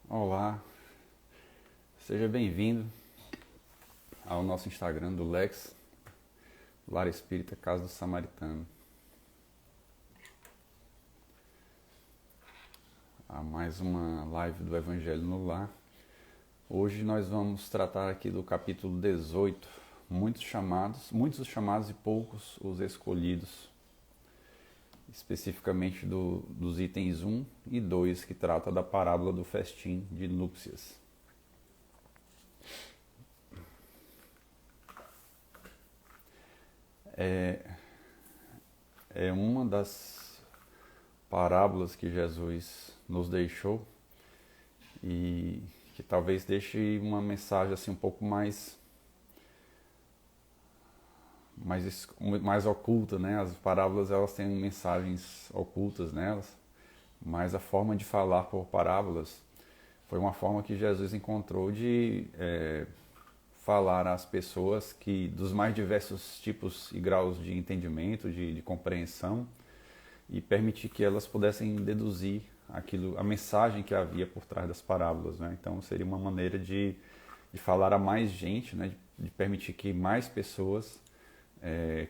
Olá, seja bem-vindo ao nosso Instagram do Lex, Lar Espírita Casa do Samaritano. A mais uma live do Evangelho no Lar. Hoje nós vamos tratar aqui do capítulo 18, muitos os chamados e poucos os escolhidos. Especificamente dos itens 1 e 2, que trata da parábola do festim de núpcias. É uma das parábolas que Jesus nos deixou e que talvez deixe uma mensagem assim um pouco mais oculta, né? As parábolas elas têm mensagens ocultas nelas, mas a forma de falar por parábolas foi uma forma que Jesus encontrou de falar às pessoas que dos mais diversos tipos e graus de entendimento, de compreensão, e permitir que elas pudessem deduzir a mensagem que havia por trás das parábolas, né? Então seria uma maneira de falar a mais gente, né? De permitir que mais pessoas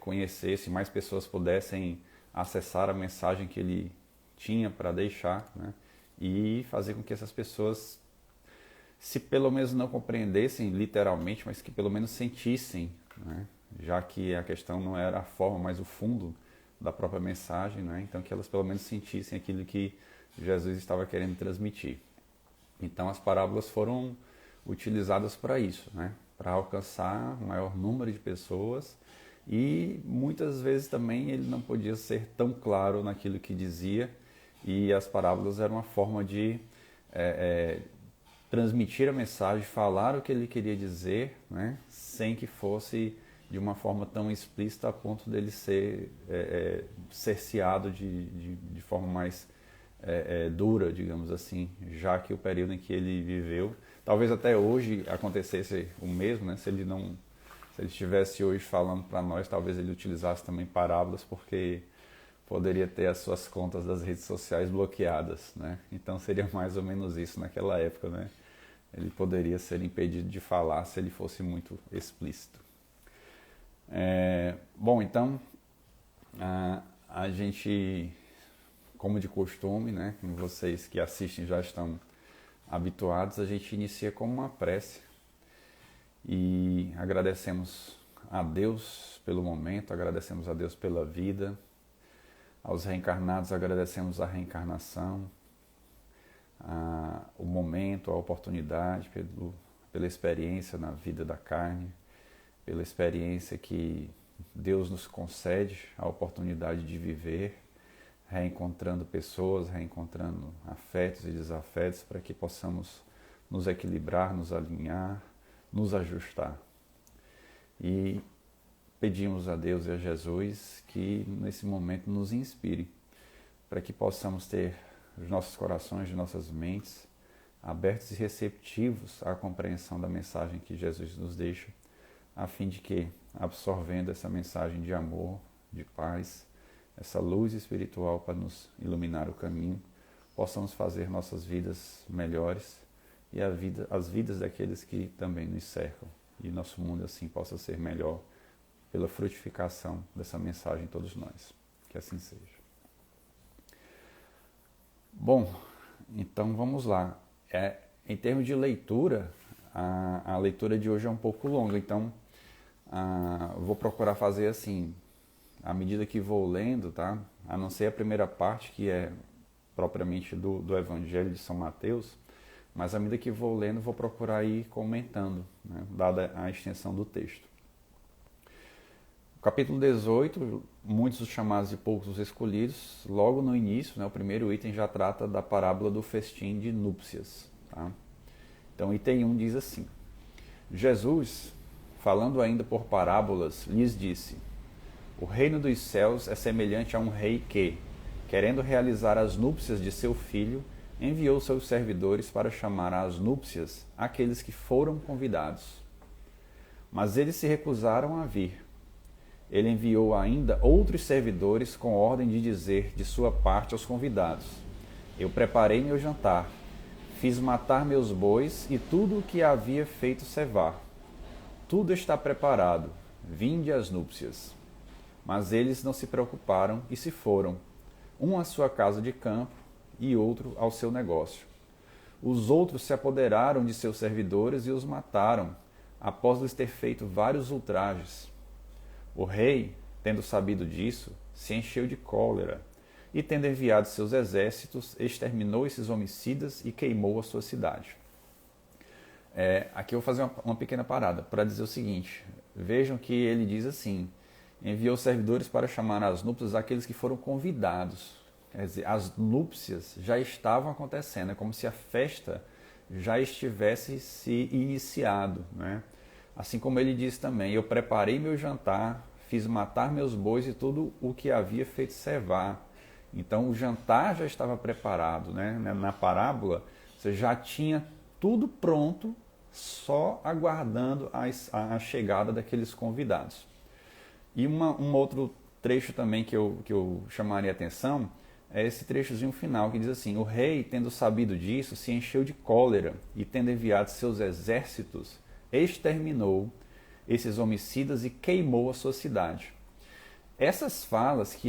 conhecessem, mais pessoas pudessem acessar a mensagem que ele tinha para deixar, né? E fazer com que essas pessoas, se pelo menos não compreendessem literalmente, mas que pelo menos sentissem, né? Já que a questão não era a forma, mas o fundo da própria mensagem, né? Então que elas pelo menos sentissem aquilo que Jesus estava querendo transmitir. Então as parábolas foram utilizadas para isso, né? Para alcançar o maior número de pessoas, e muitas vezes também ele não podia ser tão claro naquilo que dizia, e as parábolas eram uma forma de transmitir a mensagem, falar o que ele queria dizer, né? Sem que fosse de uma forma tão explícita a ponto dele ser cerceado de forma mais dura, digamos assim, já que o período em que ele viveu, talvez até hoje acontecesse o mesmo, né? Se ele estivesse hoje falando para nós, talvez ele utilizasse também parábolas, porque poderia ter as suas contas das redes sociais bloqueadas, né? Então seria mais ou menos isso naquela época, né? Ele poderia ser impedido de falar se ele fosse muito explícito. Bom, então a gente, como de costume, né? Como vocês que assistem já estão habituados, a gente inicia com uma prece. E agradecemos a Deus pelo momento, agradecemos a Deus pela vida, aos reencarnados agradecemos a reencarnação, o momento, a oportunidade, pela experiência na vida da carne, pela experiência que Deus nos concede, a oportunidade de viver, reencontrando pessoas, reencontrando afetos e desafetos, para que possamos nos equilibrar, nos alinhar, nos ajustar. E pedimos a Deus e a Jesus que nesse momento nos inspire, para que possamos ter os nossos corações, as nossas mentes abertos e receptivos à compreensão da mensagem que Jesus nos deixa, a fim de que, absorvendo essa mensagem de amor, de paz, essa luz espiritual para nos iluminar o caminho, possamos fazer nossas vidas melhores e as vidas daqueles que também nos cercam, e nosso mundo assim possa ser melhor pela frutificação dessa mensagem em todos nós. Que assim seja. Bom, então vamos lá. Em termos de leitura, a leitura de hoje é um pouco longa, então vou procurar fazer assim, à medida que vou lendo, tá? A não ser a primeira parte, que é propriamente do Evangelho de São Mateus, mas à medida que vou lendo, vou procurar ir comentando, né, dada a extensão do texto. O capítulo 18, muitos os chamados e poucos os escolhidos, logo no início, né, o primeiro item já trata da parábola do festim de núpcias. Tá? Então, item 1 diz assim: Jesus, falando ainda por parábolas, lhes disse: o reino dos céus é semelhante a um rei que, querendo realizar as núpcias de seu filho, enviou seus servidores para chamar às núpcias aqueles que foram convidados. Mas eles se recusaram a vir. Ele enviou ainda outros servidores com ordem de dizer de sua parte aos convidados: eu preparei meu jantar, fiz matar meus bois e tudo o que havia feito cevar. Tudo está preparado, vinde às núpcias. Mas eles não se preocuparam e se foram, um à sua casa de campo e outro ao seu negócio. Os outros se apoderaram de seus servidores e os mataram, após lhes ter feito vários ultrajes. O rei, tendo sabido disso, se encheu de cólera, e tendo enviado seus exércitos, exterminou esses homicidas e queimou a sua cidade. Aqui eu vou fazer uma pequena parada para dizer o seguinte. Vejam que ele diz assim: enviou servidores para chamar às núpcias aqueles que foram convidados. Quer dizer, as núpcias já estavam acontecendo, é como se a festa já estivesse se iniciado, né? Assim como ele diz também: eu preparei meu jantar, fiz matar meus bois e tudo o que havia feito cevar. Então o jantar já estava preparado, né? Na parábola você já tinha tudo pronto, só aguardando a chegada daqueles convidados. E um outro trecho também que eu chamaria a atenção é esse trechozinho final que diz assim: o rei, tendo sabido disso, se encheu de cólera e, tendo enviado seus exércitos, exterminou esses homicidas e queimou a sua cidade. Essas falas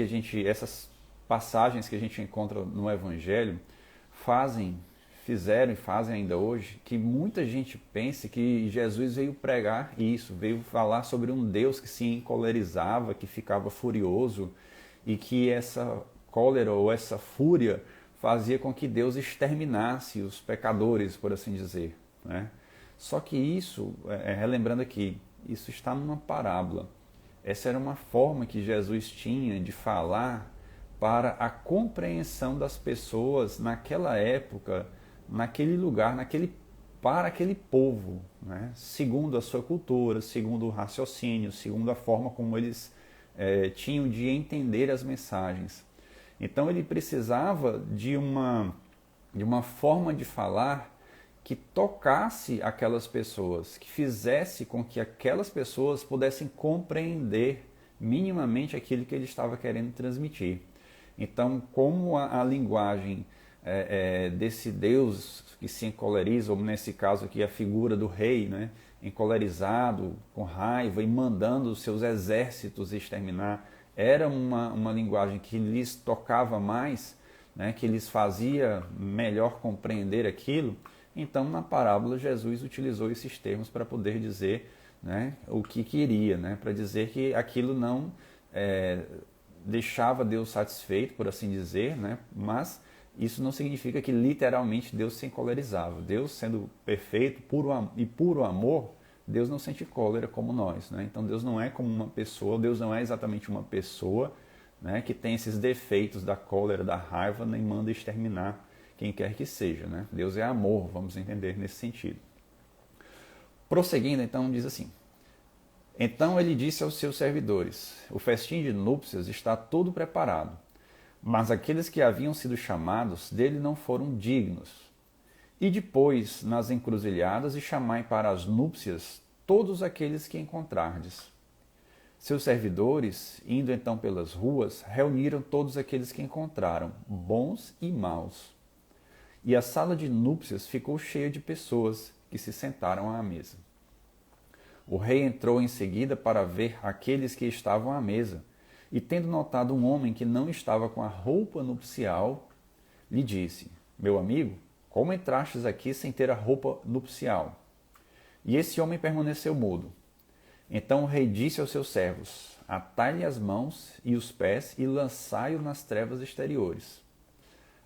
essas passagens que a gente encontra no Evangelho fizeram e fazem ainda hoje que muita gente pense que Jesus veio pregar isso, veio falar sobre um Deus que se encolerizava, que ficava furioso e que essa cólera ou essa fúria fazia com que Deus exterminasse os pecadores, por assim dizer, né? Só que isso, relembrando aqui, isso está numa parábola. Essa era uma forma que Jesus tinha de falar para a compreensão das pessoas naquela época, naquele lugar, para aquele povo, né? Segundo a sua cultura, segundo o raciocínio, segundo a forma como eles tinham de entender as mensagens. Então ele precisava de uma forma de falar que tocasse aquelas pessoas, que fizesse com que aquelas pessoas pudessem compreender minimamente aquilo que ele estava querendo transmitir. Então, como a linguagem desse Deus que se encoleriza, ou nesse caso aqui a figura do rei, né, encolerizado, com raiva e mandando os seus exércitos exterminar, era uma linguagem que lhes tocava mais, né, que lhes fazia melhor compreender aquilo. Então, na parábola, Jesus utilizou esses termos para poder dizer, né, o que queria, né, para dizer que aquilo não deixava Deus satisfeito, por assim dizer, né, mas isso não significa que literalmente Deus se encolerizava. Deus, sendo perfeito puro amor, Deus não sente cólera como nós, né? Então Deus não é como uma pessoa, Deus não é exatamente uma pessoa, né, que tem esses defeitos da cólera, da raiva, nem manda exterminar quem quer que seja, né? Deus é amor, vamos entender nesse sentido. Prosseguindo, então, diz assim: então ele disse aos seus servidores: o festim de núpcias está todo preparado, mas aqueles que haviam sido chamados dele não foram dignos. E depois nas encruzilhadas e chamai para as núpcias todos aqueles que encontrardes. Seus servidores, indo então pelas ruas, reuniram todos aqueles que encontraram, bons e maus. E a sala de núpcias ficou cheia de pessoas que se sentaram à mesa. O rei entrou em seguida para ver aqueles que estavam à mesa, e tendo notado um homem que não estava com a roupa nupcial, lhe disse: meu amigo, como entrastes aqui sem ter a roupa nupcial? E esse homem permaneceu mudo. Então o rei disse aos seus servos: atai-lhe as mãos e os pés e lançai-o nas trevas exteriores.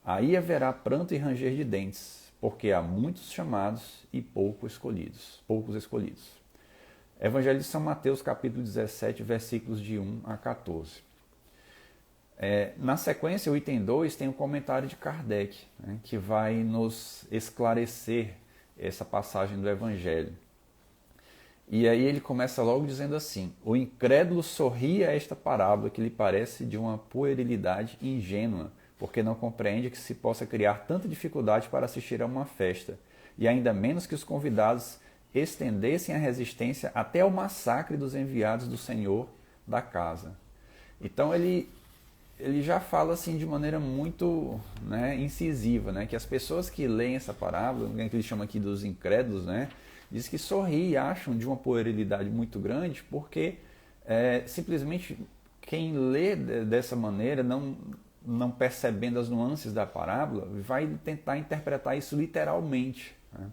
Aí haverá pranto e ranger de dentes, porque há muitos chamados e poucos escolhidos. Evangelho de São Mateus, capítulo 17, versículos de 1 a 14. Na sequência, o item 2 tem um comentário de Kardec, né, que vai nos esclarecer essa passagem do Evangelho. E aí ele começa logo dizendo assim: o incrédulo sorri a esta parábola que lhe parece de uma puerilidade ingênua, porque não compreende que se possa criar tanta dificuldade para assistir a uma festa, e ainda menos que os convidados estendessem a resistência até ao massacre dos enviados do Senhor da casa. Então ele ele já fala assim de maneira muito, né, incisiva, né, que as pessoas que leem essa parábola, que ele chama aqui dos incrédulos, né, diz que sorri e acham de uma puerilidade muito grande, porque simplesmente quem lê dessa maneira, não percebendo as nuances da parábola, vai tentar interpretar isso literalmente, né?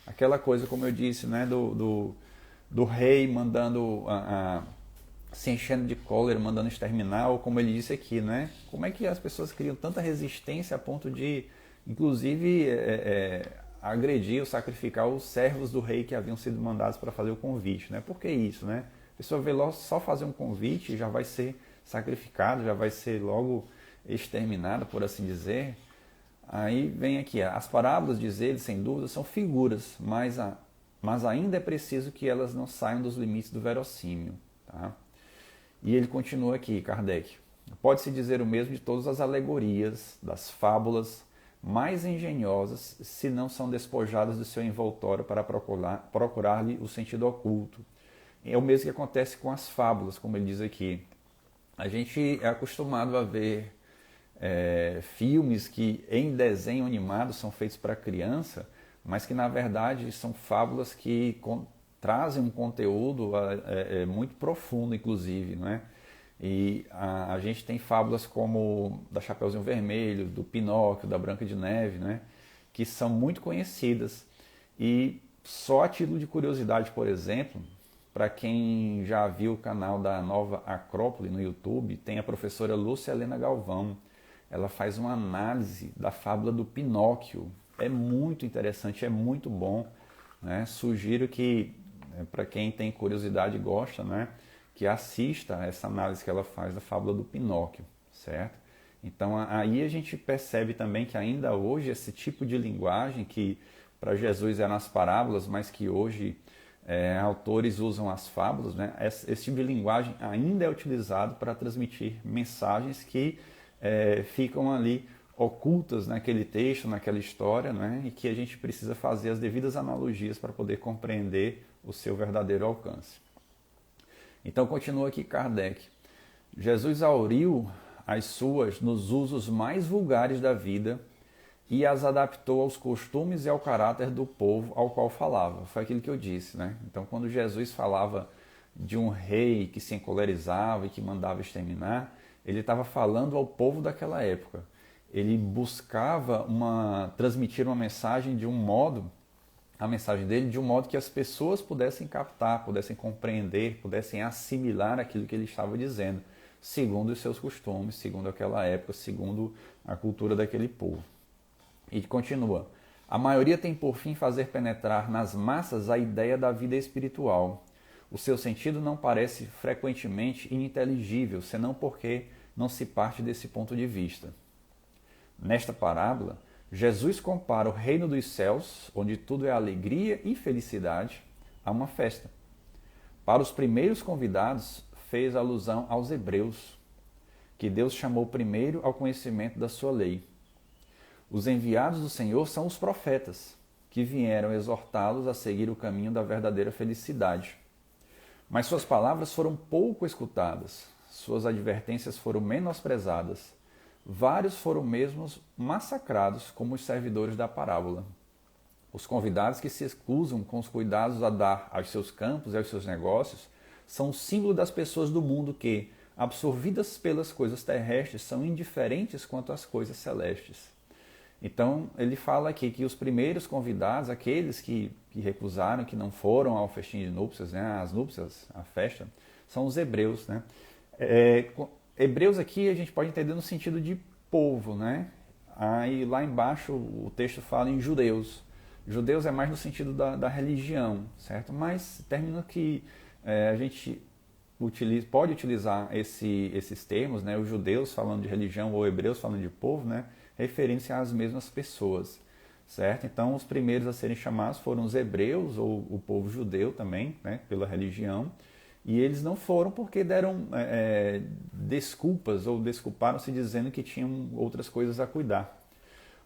Aquela coisa, como eu disse, né, do rei mandando se enchendo de cólera, mandando exterminar, ou como ele disse aqui, né? Como é que as pessoas criam tanta resistência a ponto de, inclusive, agredir ou sacrificar os servos do rei que haviam sido mandados para fazer o convite, né? Por que isso, né? A pessoa vê logo só fazer um convite e já vai ser sacrificado, já vai ser logo exterminado, por assim dizer. Aí vem aqui, as parábolas, diz ele, sem dúvida, são figuras, mas ainda é preciso que elas não saiam dos limites do verossímil, tá? E ele continua aqui, Kardec. Pode-se dizer o mesmo de todas as alegorias, das fábulas mais engenhosas, se não são despojadas do seu envoltório para procurar-lhe o sentido oculto. É o mesmo que acontece com as fábulas, como ele diz aqui. A gente é acostumado a ver filmes que em desenho animado são feitos para criança, mas que na verdade são fábulas que trazem um conteúdo muito profundo, inclusive, não é? E a gente tem fábulas como da Chapeuzinho Vermelho, do Pinóquio, da Branca de Neve, né? Que são muito conhecidas. E só a título de curiosidade, por exemplo, para quem já viu o canal da Nova Acrópole no YouTube, tem a professora Lúcia Helena Galvão. Ela faz uma análise da fábula do Pinóquio. É muito interessante, é muito bom, né? Sugiro que, para quem tem curiosidade e gosta, né, que assista essa análise que ela faz da fábula do Pinóquio, certo? Então aí a gente percebe também que ainda hoje esse tipo de linguagem que para Jesus é nas parábolas, mas que hoje autores usam as fábulas, né? Esse tipo de linguagem ainda é utilizado para transmitir mensagens que ficam ali ocultas naquele texto, naquela história, né? E que a gente precisa fazer as devidas analogias para poder compreender o seu verdadeiro alcance. Então continua aqui Kardec. Jesus auriu as suas nos usos mais vulgares da vida e as adaptou aos costumes e ao caráter do povo ao qual falava. Foi aquilo que eu disse, né? Então quando Jesus falava de um rei que se encolerizava e que mandava exterminar, ele estava falando ao povo daquela época. Ele buscava transmitir uma mensagem de um modo, a mensagem dele de um modo que as pessoas pudessem captar, pudessem compreender, pudessem assimilar aquilo que ele estava dizendo, segundo os seus costumes, segundo aquela época, segundo a cultura daquele povo. E continua. A maioria tem por fim fazer penetrar nas massas a ideia da vida espiritual. O seu sentido não parece frequentemente ininteligível, senão porque não se parte desse ponto de vista. Nesta parábola, Jesus compara o reino dos céus, onde tudo é alegria e felicidade, a uma festa. Para os primeiros convidados, fez alusão aos hebreus, que Deus chamou primeiro ao conhecimento da sua lei. Os enviados do Senhor são os profetas, que vieram exortá-los a seguir o caminho da verdadeira felicidade. Mas suas palavras foram pouco escutadas, suas advertências foram menosprezadas. Vários foram mesmo massacrados como os servidores da parábola. Os convidados que se excusam com os cuidados a dar aos seus campos e aos seus negócios são o símbolo das pessoas do mundo que, absorvidas pelas coisas terrestres, são indiferentes quanto às coisas celestes. Então, ele fala aqui que os primeiros convidados, aqueles que recusaram, que não foram ao festim de núpcias, né, às núpcias, à festa, são os hebreus, né? Hebreus aqui a gente pode entender no sentido de povo, né? Aí lá embaixo o texto fala em judeus. Judeus é mais no sentido da religião, certo? Mas termina que a gente pode utilizar esses termos, né? Os judeus falando de religião ou hebreus falando de povo, né? Referindo-se às mesmas pessoas, certo? Então os primeiros a serem chamados foram os hebreus ou o povo judeu também, né? Pela religião. E eles não foram porque deram desculpas ou desculparam-se dizendo que tinham outras coisas a cuidar.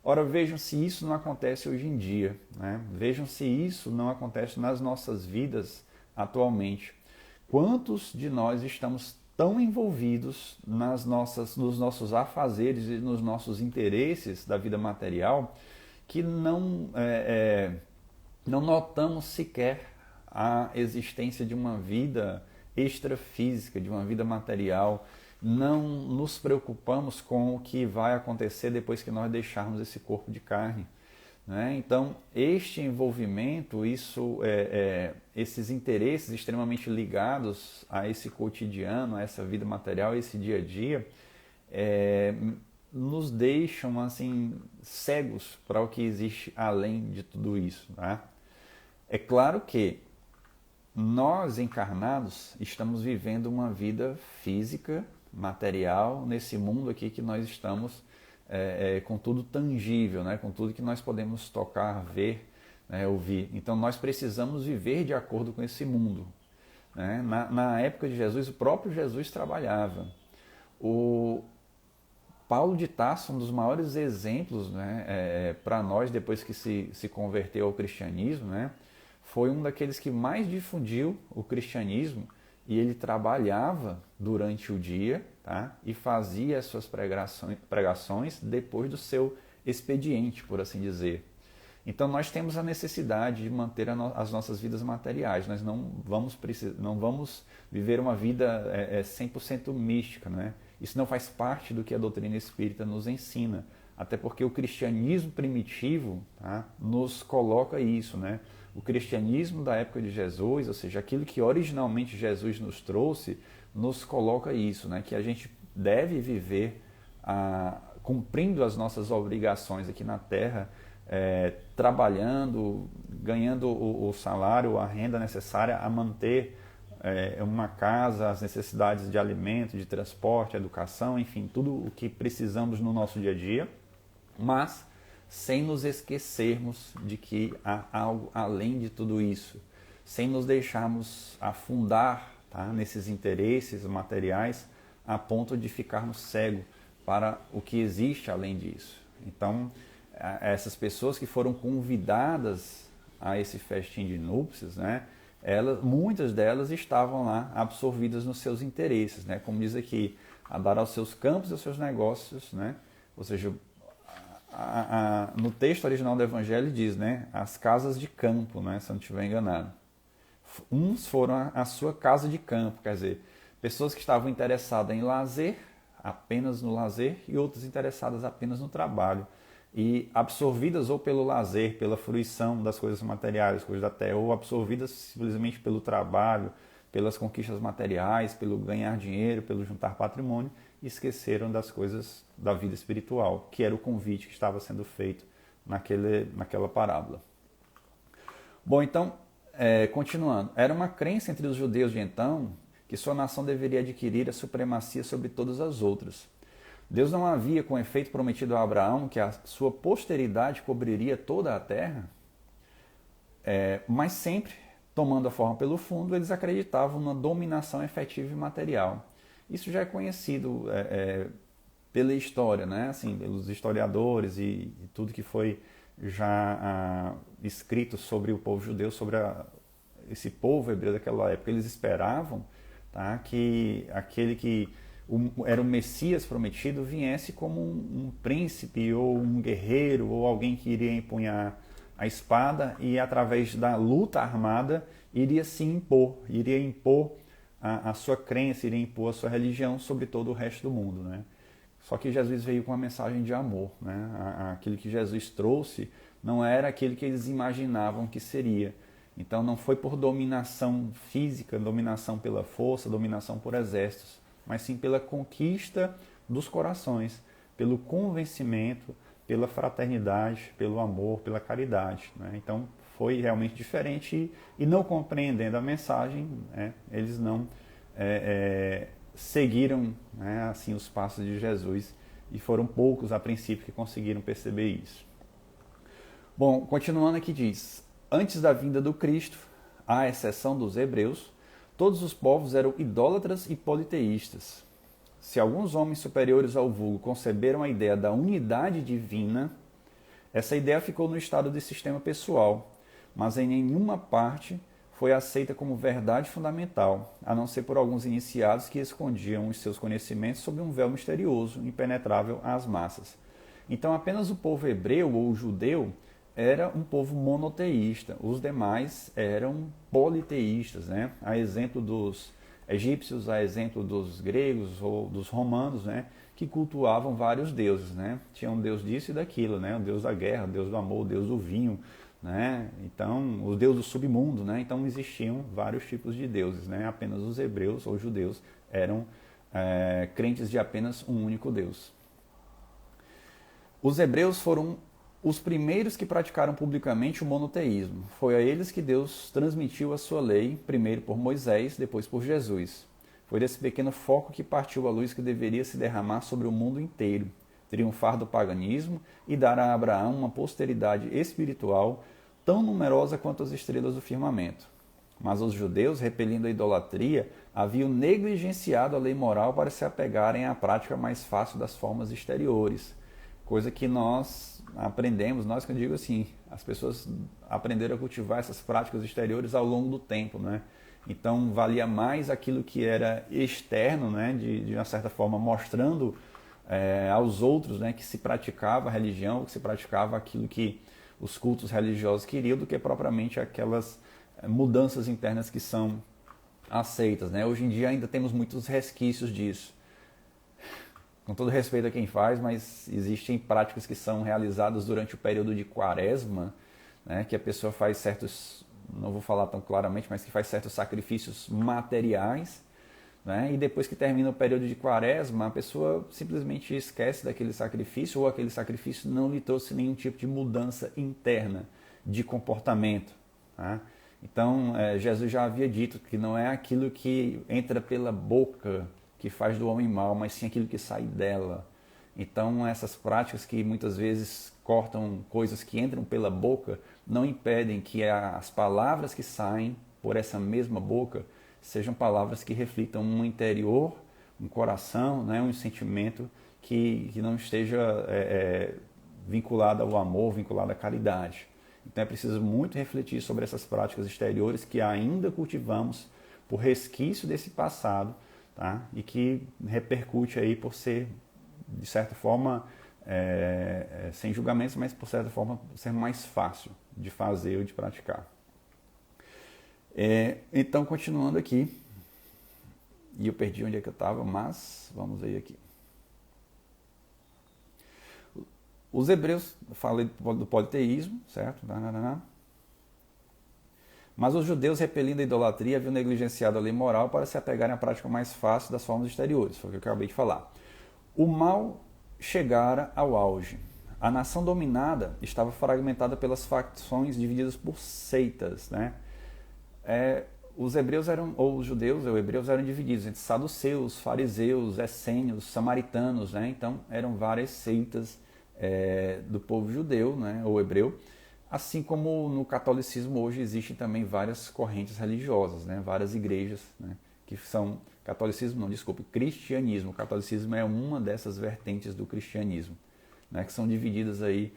Ora, vejam se isso não acontece hoje em dia, né? Vejam se isso não acontece nas nossas vidas atualmente. Quantos de nós estamos tão envolvidos nos nossos afazeres e nos nossos interesses da vida material que não notamos sequer a existência de uma vida extrafísica, de uma vida material. Não nos preocupamos com o que vai acontecer depois que nós deixarmos esse corpo de carne, né? Então, este envolvimento, esses interesses extremamente ligados a esse cotidiano, a essa vida material, a esse dia a dia, nos deixam assim cegos para o que existe além de tudo isso, tá? É claro que nós encarnados estamos vivendo uma vida física, material, nesse mundo aqui que nós estamos com tudo tangível, né? Com tudo que nós podemos tocar, ver, né? Ouvir. Então nós precisamos viver de acordo com esse mundo, né? Na época de Jesus, o próprio Jesus trabalhava. O Paulo de Tarso, um dos maiores exemplos, né, para nós, depois que se converteu ao cristianismo, né, foi um daqueles que mais difundiu o cristianismo, e ele trabalhava durante o dia, tá, e fazia as suas pregações depois do seu expediente, por assim dizer. Então nós temos a necessidade de manter as nossas vidas materiais. Nós não vamos viver uma vida 100% mística, né? Isso não faz parte do que a doutrina espírita nos ensina. Até porque o cristianismo primitivo, tá, nos coloca isso, né? O cristianismo da época de Jesus, ou seja, aquilo que originalmente Jesus nos trouxe, nos coloca isso, né? Que a gente deve viver cumprindo as nossas obrigações aqui na Terra, trabalhando, ganhando o salário, a renda necessária a manter uma casa, as necessidades de alimento, de transporte, educação, enfim, tudo o que precisamos no nosso dia a dia, mas sem nos esquecermos de que há algo além de tudo isso, sem nos deixarmos afundar, tá, nesses interesses materiais a ponto de ficarmos cegos para o que existe além disso. Então, essas pessoas que foram convidadas a esse festim de núpcias, né, muitas delas estavam lá absorvidas nos seus interesses, né, como diz aqui, a dar aos seus campos e aos seus negócios, né, ou seja, no texto original do Evangelho diz, né, as casas de campo, né, se eu não estiver enganado. Uns foram a sua casa de campo, quer dizer, pessoas que estavam interessadas em lazer, apenas no lazer, e outras interessadas apenas no trabalho. E absorvidas ou pelo lazer, pela fruição das coisas materiais, coisas da terra, ou absorvidas simplesmente pelo trabalho, pelas conquistas materiais, pelo ganhar dinheiro, pelo juntar patrimônio, e esqueceram das coisas da vida espiritual, que era o convite que estava sendo feito naquela parábola. Bom, então, continuando. Era uma crença entre os judeus de então que sua nação deveria adquirir a supremacia sobre todas as outras. Deus não havia, com efeito, prometido a Abraão que a sua posteridade cobriria toda a terra, mas sempre, tomando a forma pelo fundo, eles acreditavam na dominação efetiva e material. Isso já é conhecido pela história, né? Assim, pelos historiadores e tudo que foi já escrito sobre o povo judeu, sobre esse povo hebreu daquela época. Eles esperavam, tá, que aquele que era o Messias prometido viesse como um príncipe ou um guerreiro ou alguém que iria empunhar a espada e através da luta armada iria se impor, iria impor a sua crença, iria impor a sua religião sobre todo o resto do mundo, né? Só que Jesus veio com uma mensagem de amor, né? Aquilo que Jesus trouxe não era aquilo que eles imaginavam que seria. Então não foi por dominação física, dominação pela força, dominação por exércitos, mas sim pela conquista dos corações, pelo convencimento, pela fraternidade, pelo amor, pela caridade, né? Então foi realmente diferente e não compreendendo a mensagem, né, eles não seguiram, né, assim, os passos de Jesus, e foram poucos a princípio que conseguiram perceber isso. Bom, continuando aqui diz, antes da vinda do Cristo, à exceção dos hebreus, todos os povos eram idólatras e politeístas. Se alguns homens superiores ao vulgo conceberam a ideia da unidade divina, essa ideia ficou no estado de sistema pessoal, mas em nenhuma parte foi aceita como verdade fundamental, a não ser por alguns iniciados que escondiam os seus conhecimentos sob um véu misterioso, impenetrável às massas. Então, apenas o povo hebreu ou judeu era um povo monoteísta, os demais eram politeístas, né? A exemplo dos egípcios, a exemplo dos gregos ou dos romanos, né? Que cultuavam vários deuses, né? Tinha um deus disso e daquilo, né? O deus da guerra, o deus do amor, o deus do vinho, né? Então, o deus do submundo, né? Então existiam vários tipos de deuses, né? Apenas os hebreus ou judeus eram crentes de apenas um único Deus. Os hebreus foram os primeiros que praticaram publicamente o monoteísmo. Foi a eles que Deus transmitiu a sua lei, primeiro por Moisés, depois por Jesus. Foi desse pequeno foco que partiu a luz que deveria se derramar sobre o mundo inteiro, triunfar do paganismo e dar a Abraão uma posteridade espiritual tão numerosa quanto as estrelas do firmamento. Mas os judeus, repelindo a idolatria, haviam negligenciado a lei moral para se apegarem à prática mais fácil das formas exteriores, coisa que nós aprendemos, nós que eu digo assim, as pessoas aprenderam a cultivar essas práticas exteriores ao longo do tempo, né? Então valia mais aquilo que era externo, né? De uma certa forma mostrando aos outros, né? Que se praticava a religião, que se praticava aquilo que os cultos religiosos queriam, do que propriamente aquelas mudanças internas que são aceitas, né? Hoje em dia ainda temos muitos resquícios disso. Com todo respeito a quem faz, mas existem práticas que são realizadas durante o período de quaresma, né, que a pessoa faz certos, não vou falar tão claramente, mas que faz certos sacrifícios materiais, né, e depois que termina o período de quaresma, a pessoa simplesmente esquece daquele sacrifício, ou aquele sacrifício não lhe trouxe nenhum tipo de mudança interna de comportamento. Tá? Então, Jesus já havia dito que não é aquilo que entra pela boca que faz do homem mal, mas sim aquilo que sai dela. Então, essas práticas que muitas vezes cortam coisas que entram pela boca, não impedem que as palavras que saem por essa mesma boca sejam palavras que reflitam um interior, um coração, né, um sentimento que não esteja vinculado ao amor, vinculado à caridade. Então, é preciso muito refletir sobre essas práticas exteriores que ainda cultivamos por resquício desse passado, tá? E que repercute aí por ser, de certa forma, sem julgamentos, mas por certa forma ser mais fácil de fazer ou de praticar. Então, continuando aqui, e eu perdi onde é que eu estava, mas vamos ver aqui. Os hebreus, falei do politeísmo, certo? Mas os judeus, repelindo a idolatria, haviam negligenciado a lei moral para se apegarem à prática mais fácil das formas exteriores. Foi o que eu acabei de falar. O mal chegara ao auge. A nação dominada estava fragmentada pelas facções divididas por seitas, né? Os hebreus ou os judeus, ou hebreus, eram divididos entre saduceus, fariseus, essênios, samaritanos, né? Então eram várias seitas do povo judeu, né? Ou hebreu. Assim como no catolicismo hoje existem também várias correntes religiosas, né? Várias igrejas, né? Que são cristianismo. O catolicismo é uma dessas vertentes do cristianismo, né? Que são divididas aí,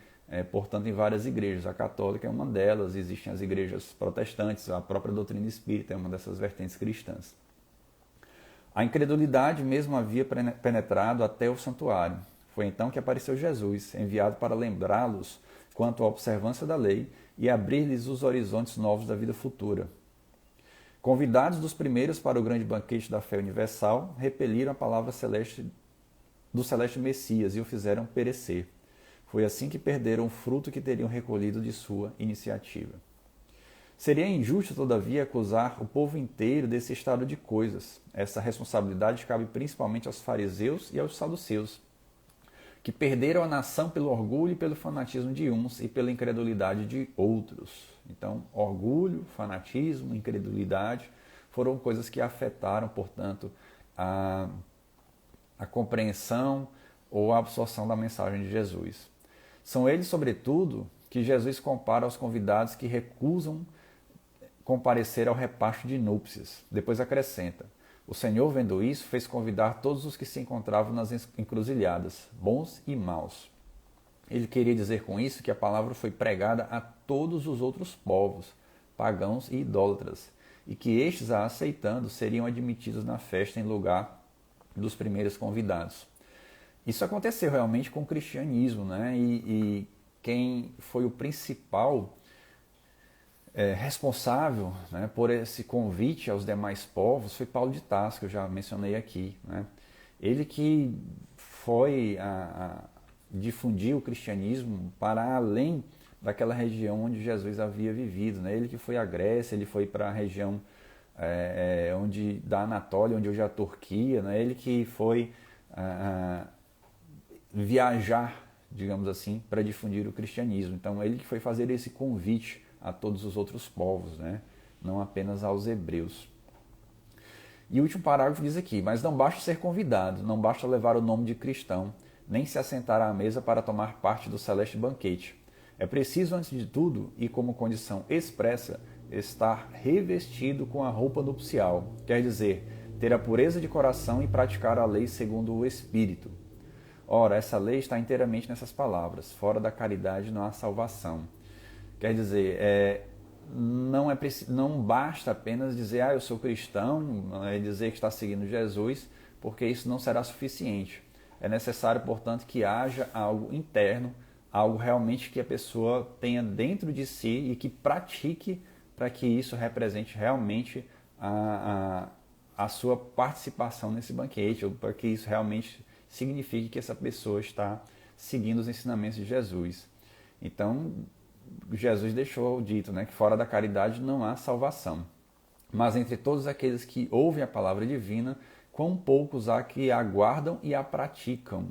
portanto, em várias igrejas. A católica é uma delas, existem as igrejas protestantes, a própria doutrina espírita é uma dessas vertentes cristãs. A incredulidade mesmo havia penetrado até o santuário. Foi então que apareceu Jesus, enviado para lembrá-los quanto à observância da lei e abrir-lhes os horizontes novos da vida futura. Convidados dos primeiros para o grande banquete da fé universal, repeliram a palavra do celeste Messias e o fizeram perecer. Foi assim que perderam o fruto que teriam recolhido de sua iniciativa. Seria injusto, todavia, acusar o povo inteiro desse estado de coisas. Essa responsabilidade cabe principalmente aos fariseus e aos saduceus, que perderam a nação pelo orgulho e pelo fanatismo de uns e pela incredulidade de outros. Então, orgulho, fanatismo, incredulidade foram coisas que afetaram, portanto, a compreensão ou a absorção da mensagem de Jesus. São eles, sobretudo, que Jesus compara aos convidados que recusam comparecer ao reparto de núpcias. Depois acrescenta: o Senhor, vendo isso, fez convidar todos os que se encontravam nas encruzilhadas, bons e maus. Ele queria dizer com isso que a palavra foi pregada a todos os outros povos, pagãos e idólatras, e que estes, a aceitando, seriam admitidos na festa em lugar dos primeiros convidados. Isso aconteceu realmente com o cristianismo, né? E quem foi o principal responsável, né, por esse convite aos demais povos foi Paulo de Tarso, que eu já mencionei aqui, né? Ele que foi difundir o cristianismo para além daquela região onde Jesus havia vivido, né? Ele que foi à Grécia, ele foi para a região da Anatólia, onde hoje é a Turquia, né? Ele que foi viajar, digamos assim, para difundir o cristianismo. Então ele que foi fazer esse convite a todos os outros povos, né? Não apenas aos hebreus. E o último parágrafo diz aqui: mas não basta ser convidado, não basta levar o nome de cristão, nem se assentar à mesa para tomar parte do celeste banquete. É preciso, antes de tudo, e como condição expressa, estar revestido com a roupa nupcial, quer dizer, ter a pureza de coração e praticar a lei segundo o Espírito. Ora, essa lei está inteiramente nessas palavras: fora da caridade não há salvação. Quer dizer, não basta apenas dizer, eu sou cristão, dizer que está seguindo Jesus, porque isso não será suficiente. É necessário, portanto, que haja algo interno, algo realmente que a pessoa tenha dentro de si e que pratique para que isso represente realmente a sua participação nesse banquete, ou para que isso realmente signifique que essa pessoa está seguindo os ensinamentos de Jesus. Então, Jesus deixou dito, né, que fora da caridade não há salvação. Mas entre todos aqueles que ouvem a palavra divina, quão poucos há que a aguardam e a praticam.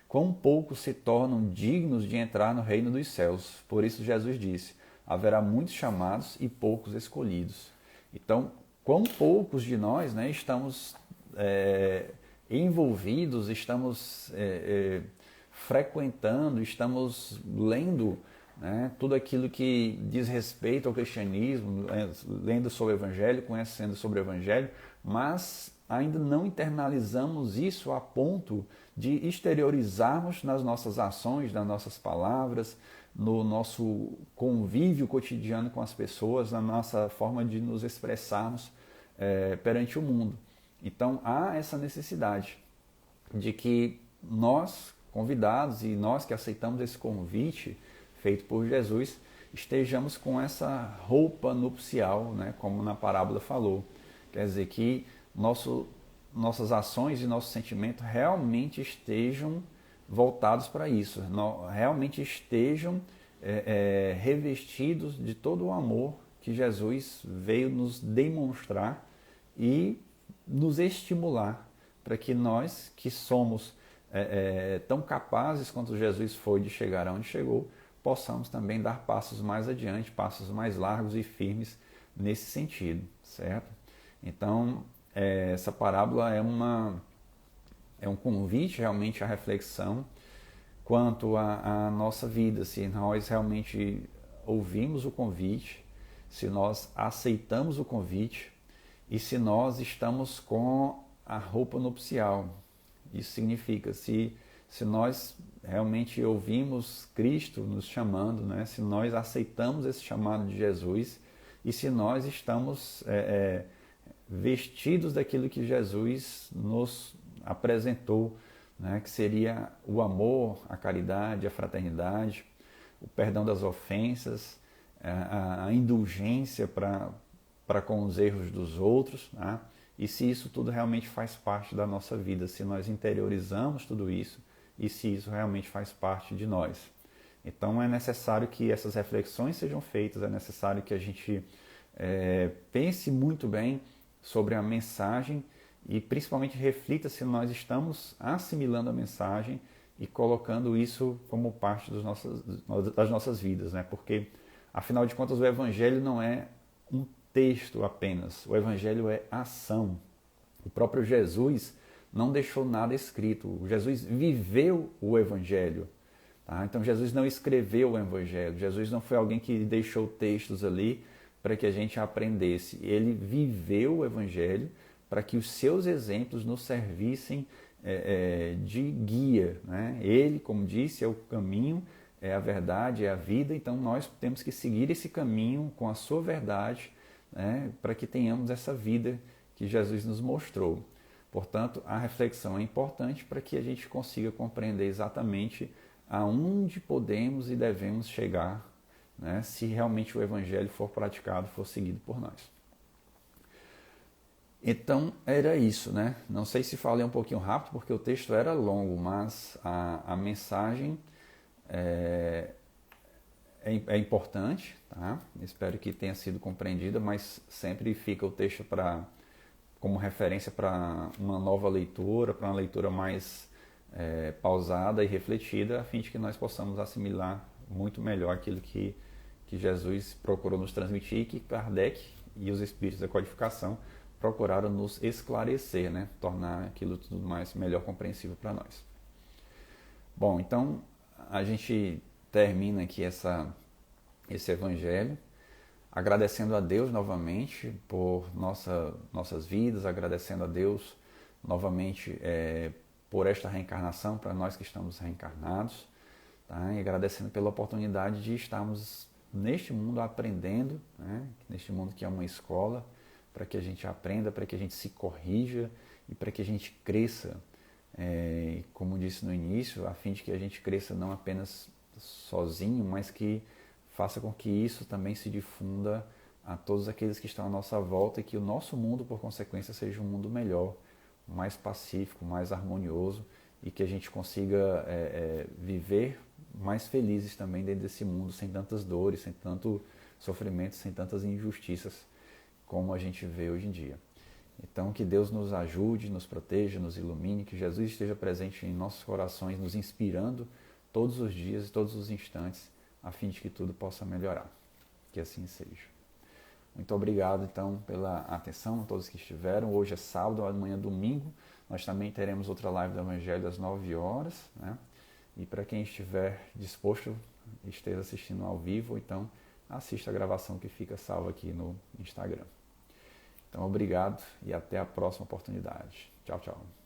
Quão poucos se tornam dignos de entrar no reino dos céus. Por isso Jesus disse: haverá muitos chamados e poucos escolhidos. Então, quão poucos de nós, né, estamos envolvidos, estamos frequentando, estamos lendo, né, tudo aquilo que diz respeito ao cristianismo, lendo sobre o Evangelho, conhecendo sobre o Evangelho, mas ainda não internalizamos isso a ponto de exteriorizarmos nas nossas ações, nas nossas palavras, no nosso convívio cotidiano com as pessoas, na nossa forma de nos expressarmos perante o mundo. Então há essa necessidade de que nós, convidados, e nós que aceitamos esse convite feito por Jesus, estejamos com essa roupa nupcial, né, como na parábola falou. Quer dizer, que nossas ações e nosso sentimento realmente estejam voltados para isso, realmente estejam revestidos de todo o amor que Jesus veio nos demonstrar e nos estimular para que nós, que somos tão capazes quanto Jesus foi de chegar aonde chegou, possamos também dar passos mais adiante, passos mais largos e firmes nesse sentido, certo? Então, essa parábola é um convite realmente à reflexão quanto à nossa vida, se nós realmente ouvimos o convite, se nós aceitamos o convite e se nós estamos com a roupa nupcial. Isso significa, se nós realmente ouvimos Cristo nos chamando, né? Se nós aceitamos esse chamado de Jesus e se nós estamos vestidos daquilo que Jesus nos apresentou, né? Que seria o amor, a caridade, a fraternidade, o perdão das ofensas, a indulgência para com os erros dos outros, né? E se isso tudo realmente faz parte da nossa vida, se nós interiorizamos tudo isso e se isso realmente faz parte de nós. Então é necessário que essas reflexões sejam feitas, é necessário que a gente pense muito bem sobre a mensagem e principalmente reflita se nós estamos assimilando a mensagem e colocando isso como parte das nossas vidas, né? Porque, afinal de contas, o Evangelho não é um texto apenas, o Evangelho é ação. O próprio Jesus não deixou nada escrito, Jesus viveu o Evangelho. Tá? Então Jesus não escreveu o Evangelho, Jesus não foi alguém que deixou textos ali para que a gente aprendesse. Ele viveu o Evangelho para que os seus exemplos nos servissem de guia, né? Ele, como disse, é o caminho, é a verdade, é a vida, então nós temos que seguir esse caminho com a sua verdade, né, para que tenhamos essa vida que Jesus nos mostrou. Portanto, a reflexão é importante para que a gente consiga compreender exatamente aonde podemos e devemos chegar, né, se realmente o Evangelho for praticado, for seguido por nós. Então, era isso, né? Não sei se falei um pouquinho rápido, porque o texto era longo, mas a mensagem é importante, tá? Espero que tenha sido compreendida, mas sempre fica o texto como referência para uma nova leitura, para uma leitura mais pausada e refletida, a fim de que nós possamos assimilar muito melhor aquilo que Jesus procurou nos transmitir e que Kardec e os espíritos da codificação procuraram nos esclarecer, né? Tornar aquilo tudo mais melhor compreensível para nós. Bom, então a gente termina aqui esse evangelho, agradecendo a Deus novamente por nossas vidas, agradecendo a Deus novamente por esta reencarnação, para nós que estamos reencarnados, tá? E agradecendo pela oportunidade de estarmos neste mundo aprendendo, né? Neste mundo que é uma escola, para que a gente aprenda, para que a gente se corrija e para que a gente cresça, como disse no início, a fim de que a gente cresça não apenas sozinho, mas que faça com que isso também se difunda a todos aqueles que estão à nossa volta e que o nosso mundo, por consequência, seja um mundo melhor, mais pacífico, mais harmonioso e que a gente consiga viver mais felizes também dentro desse mundo, sem tantas dores, sem tanto sofrimento, sem tantas injustiças como a gente vê hoje em dia. Então, que Deus nos ajude, nos proteja, nos ilumine, que Jesus esteja presente em nossos corações, nos inspirando todos os dias e todos os instantes, a fim de que tudo possa melhorar. Que assim seja. Muito obrigado, então, pela atenção a todos que estiveram. Hoje é sábado, amanhã é domingo. Nós também teremos outra live do Evangelho às 9 horas, né? E para quem estiver disposto, esteja assistindo ao vivo, então assista a gravação que fica salva aqui no Instagram. Então, obrigado e até a próxima oportunidade. Tchau, tchau.